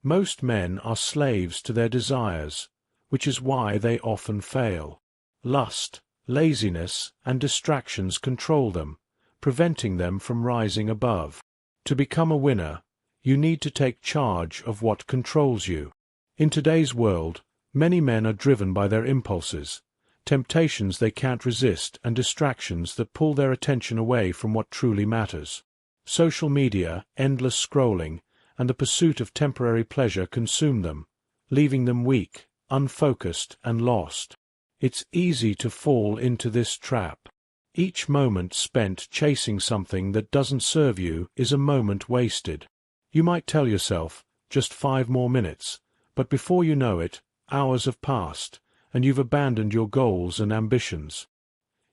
Most men are slaves to their desires, which is why they often fail. Lust, laziness, and distractions control them, preventing them from rising above. To become a winner, you need to take charge of what controls you. In today's world, many men are driven by their impulses, temptations they can't resist, and distractions that pull their attention away from what truly matters. Social media, endless scrolling, and the pursuit of temporary pleasure consume them, leaving them weak, unfocused, and lost. It's easy to fall into this trap. Each moment spent chasing something that doesn't serve you is a moment wasted. You might tell yourself, just 5 more minutes, but before you know it, hours have passed, and you've abandoned your goals and ambitions.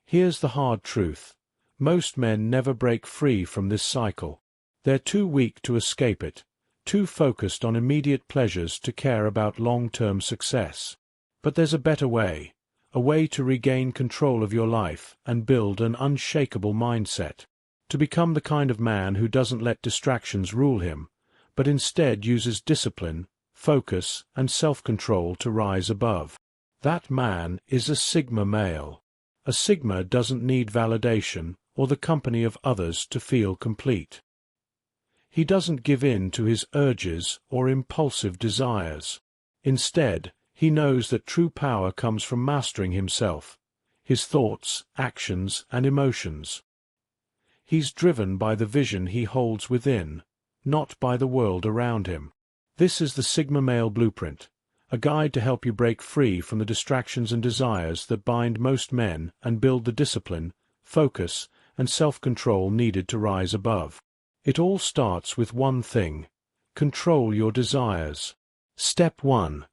Here's the hard truth. Most men never break free from this cycle. They're too weak to escape it, too focused on immediate pleasures to care about long-term success. But there's a better way, a way to regain control of your life and build an unshakable mindset. To become the kind of man who doesn't let distractions rule him, but instead uses discipline, focus, and self-control to rise above. That man is a Sigma male. A Sigma doesn't need validation or the company of others to feel complete. He doesn't give in to his urges or impulsive desires. Instead, he knows that true power comes from mastering himself, his thoughts, actions, and emotions. He's driven by the vision he holds within, not by the world around him. This is the Sigma Male Blueprint, a guide to help you break free from the distractions and desires that bind most men and build the discipline, focus, and self-control needed to rise above. It all starts with one thing: control your desires. Step 1.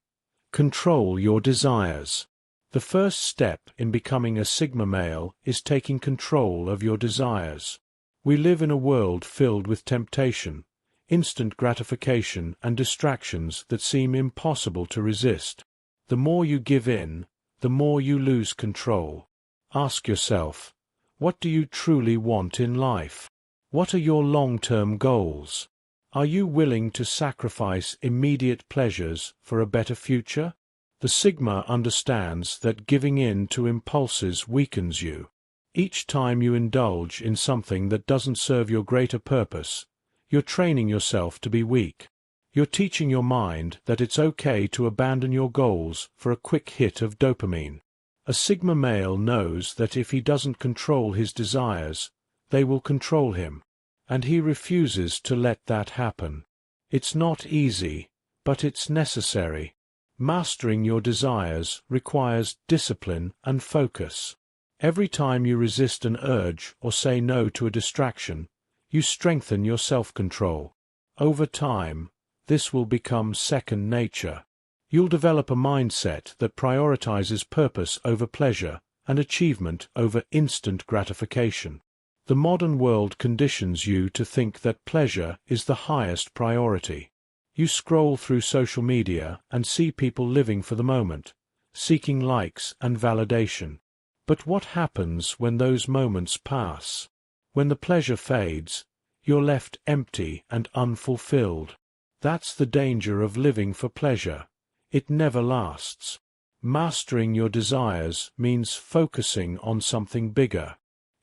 Control your desires. The first step in becoming a Sigma male is taking control of your desires. We live in a world filled with temptation, instant gratification, and distractions that seem impossible to resist. The more you give in, the more you lose control. Ask yourself, what do you truly want in life? What are your long-term goals? Are you willing to sacrifice immediate pleasures for a better future? The Sigma understands that giving in to impulses weakens you. Each time you indulge in something that doesn't serve your greater purpose, you're training yourself to be weak. You're teaching your mind that it's okay to abandon your goals for a quick hit of dopamine. A Sigma male knows that if he doesn't control his desires, they will control him, and he refuses to let that happen. It's not easy, but it's necessary. Mastering your desires requires discipline and focus. Every time you resist an urge or say no to a distraction, you strengthen your self-control. Over time, this will become second nature. You'll develop a mindset that prioritizes purpose over pleasure and achievement over instant gratification. The modern world conditions you to think that pleasure is the highest priority. You scroll through social media and see people living for the moment, seeking likes and validation. But what happens when those moments pass? When the pleasure fades, you're left empty and unfulfilled. That's the danger of living for pleasure. It never lasts. Mastering your desires means focusing on something bigger.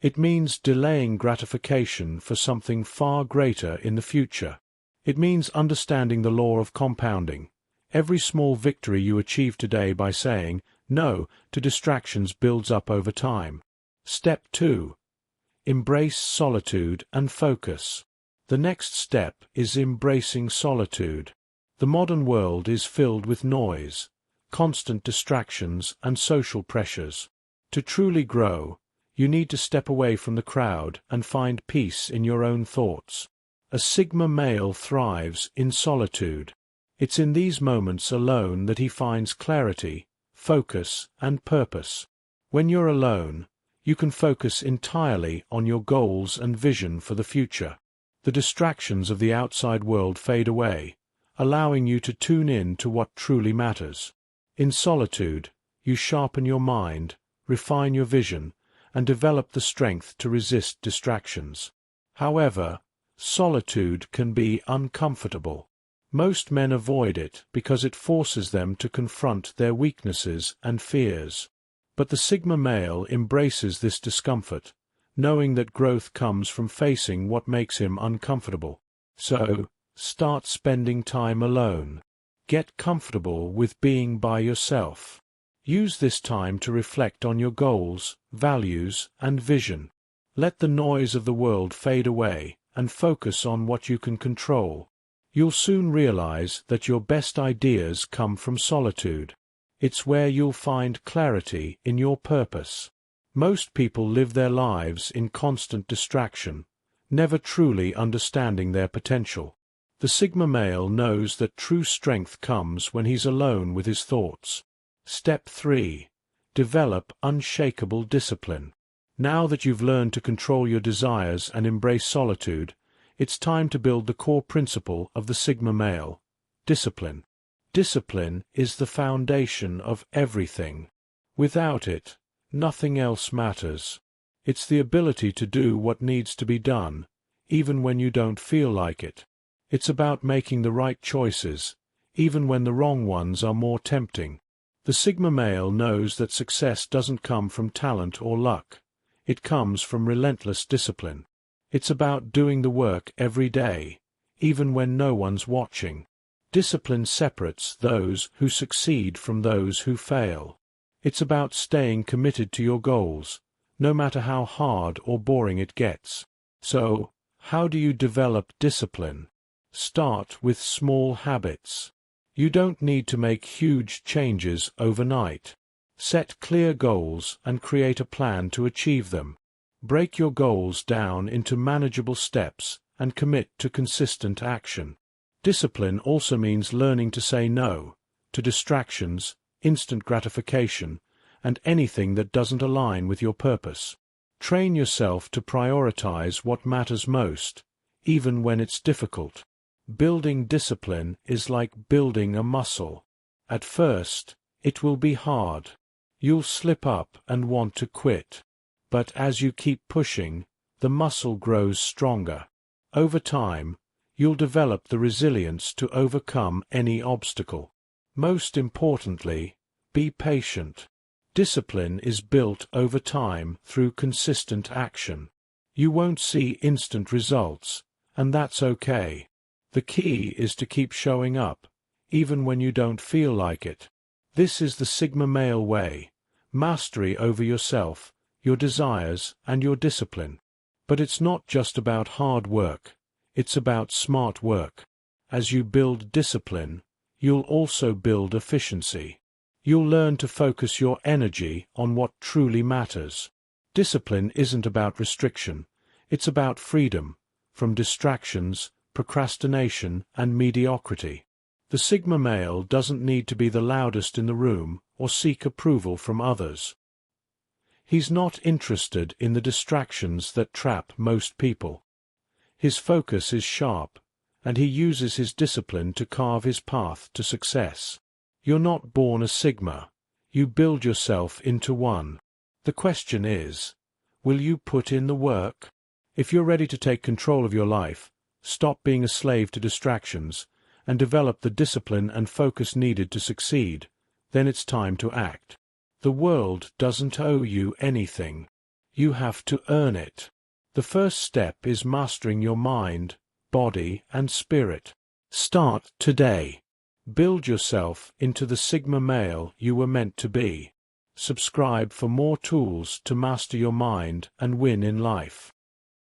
It means delaying gratification for something far greater in the future. It means understanding the law of compounding. Every small victory you achieve today by saying no to distractions builds up over time. Step 2. Embrace solitude and focus. The next step is embracing solitude. The modern world is filled with noise, constant distractions, and social pressures. To truly grow, you need to step away from the crowd and find peace in your own thoughts. A Sigma male thrives in solitude. It's in these moments alone that he finds clarity, focus, and purpose. When you're alone, you can focus entirely on your goals and vision for the future. The distractions of the outside world fade away, allowing you to tune in to what truly matters. In solitude, you sharpen your mind, refine your vision, and develop the strength to resist distractions. However, solitude can be uncomfortable. Most men avoid it because it forces them to confront their weaknesses and fears. But the Sigma male embraces this discomfort, knowing that growth comes from facing what makes him uncomfortable. So, start spending time alone. Get comfortable with being by yourself. Use this time to reflect on your goals, values, and vision. Let the noise of the world fade away and focus on what you can control. You'll soon realize that your best ideas come from solitude. It's where you'll find clarity in your purpose. Most people live their lives in constant distraction, never truly understanding their potential. The Sigma male knows that true strength comes when he's alone with his thoughts. Step 3. Develop unshakable discipline. Now that you've learned to control your desires and embrace solitude, it's time to build the core principle of the Sigma male: discipline. Discipline is the foundation of everything. Without it, nothing else matters. It's the ability to do what needs to be done, even when you don't feel like it. It's about making the right choices, even when the wrong ones are more tempting. The Sigma male knows that success doesn't come from talent or luck. It comes from relentless discipline. It's about doing the work every day, even when no one's watching. Discipline separates those who succeed from those who fail. It's about staying committed to your goals, no matter how hard or boring it gets. So, how do you develop discipline? Start with small habits. You don't need to make huge changes overnight. Set clear goals and create a plan to achieve them. Break your goals down into manageable steps and commit to consistent action. Discipline also means learning to say no to distractions, instant gratification, and anything that doesn't align with your purpose. Train yourself to prioritize what matters most, even when it's difficult. Building discipline is like building a muscle. At first, it will be hard. You'll slip up and want to quit. But as you keep pushing, the muscle grows stronger. Over time, you'll develop the resilience to overcome any obstacle. Most importantly, be patient. Discipline is built over time through consistent action. You won't see instant results, and that's okay. The key is to keep showing up, even when you don't feel like it. This is the Sigma male way: mastery over yourself, your desires, and your discipline. But it's not just about hard work, it's about smart work. As you build discipline, you'll also build efficiency. You'll learn to focus your energy on what truly matters. Discipline isn't about restriction, it's about freedom from distractions, procrastination, and mediocrity. The Sigma male doesn't need to be the loudest in the room or seek approval from others. He's not interested in the distractions that trap most people. His focus is sharp, and he uses his discipline to carve his path to success. You're not born a Sigma. You build yourself into one. The question is, will you put in the work? If you're ready to take control of your life, stop being a slave to distractions, and develop the discipline and focus needed to succeed, then it's time to act. The world doesn't owe you anything. You have to earn it. The first step is mastering your mind, body, and spirit. Start today. Build yourself into the Sigma male you were meant to be. Subscribe for more tools to master your mind and win in life.